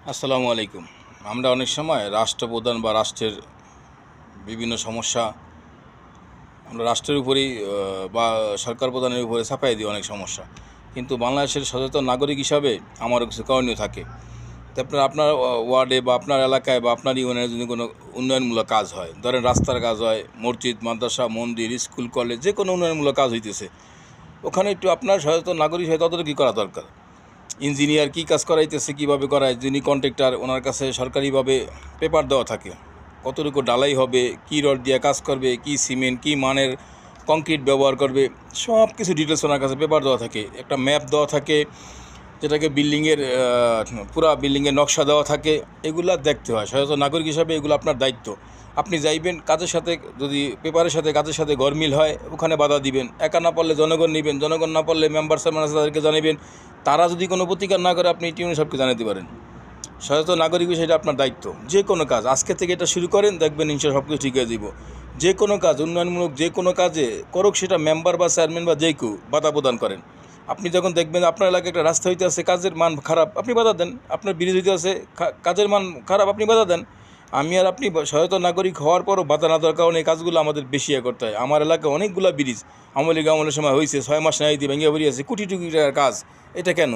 আসসালামু আলাইকুম। আমরা অনেক সময় রাষ্ট্রপ্রধান বা রাষ্ট্রের বিভিন্ন সমস্যা আমরা রাষ্ট্রের উপরেই বা সরকার প্রধানের উপরে চাপাই দিই অনেক সমস্যা। কিন্তু বাংলাদেশের সচেতন নাগরিক হিসাবে আমারও কিছু করণীয় থাকে। তো আপনার ওয়ার্ডে বা আপনার এলাকায় বা আপনার ইউনিয়নে যদি কোনো উন্নয়নমূলক কাজ হয়, ধরেন রাস্তার কাজ হয়, মসজিদ, মাদ্রাসা, মন্দির, স্কুল, কলেজ যে কোনো উন্নয়নমূলক কাজ হইতেছে, ওখানে একটু আপনার সচেতন নাগরিক হিসেবে তদারকি করা দরকার। ইঞ্জিনিয়ার কী কাজ করাইতেছে, কীভাবে করায়, যিনি কন্ট্রাক্টর ওনার কাছে সরকারিভাবে পেপার দেওয়া থাকে, কতটুকু ডালাই হবে, কী রড দিয়ে কাজ করবে, কী সিমেন্ট, কী মানের কংক্রিট ব্যবহার করবে, সব কিছু ডিটেলস ওনার কাছে পেপার দেওয়া থাকে। একটা ম্যাপ দেওয়া থাকে, যেটাকে বিল্ডিংয়ের পুরা বিল্ডিংয়ের নকশা দেওয়া থাকে। এগুলা দেখতে হয়। সচেতন নাগরিক হিসাবে এগুলো আপনার দায়িত্ব। আপনি যাইবেন কাজের সাথে, যদি পেপারের সাথে কাজের সাথে গরমিল হয় ওখানে বাধা দিবেন। একা না পারলে জনগণ নেবেন, জনগণ না পারলে মেম্বার সাহেব আছে তাদেরকে জানাবেন। তারা যদি কোনো প্রতিকার না করে আপনি টিউনি সাহেবকে জানাতে পারেন। সচেতন নাগরিক হিসেবে এটা আপনার দায়িত্ব। যে কোনো কাজ আজকে থেকে এটা শুরু করেন, দেখবেন ইনশাল্লাহ সব কিছু ঠিক হয়ে যাব। যে কোনো কাজ উন্নয়নমূলক যে কোনো কাজে করুক, সেটা মেম্বার বা চেয়ারম্যান বা যে কেউ বাধা প্রদান করেন। আপনি যখন দেখবেন আপনার এলাকায় একটা রাস্তা হইতে আছে, কাজের মান খারাপ, আপনি বাধা দেন। আপনার ব্রিজ হইতে আছে, কাজের মান খারাপ, আপনি বাধা দেন। আমি আর আপনি সচেতন নাগরিক হওয়ার পরও বাধা না দেওয়ার কারণে এই কাজগুলো আমাদের বেশি করতে হয়। আমার এলাকায় অনেকগুলো ব্রিজ আমলি গামলের সময় হয়েছে, 6 মাস নাই দিয়ে ভেঙে বেরিয়েছে, কোটি কোটি টাকার কাজ। এটা কেন?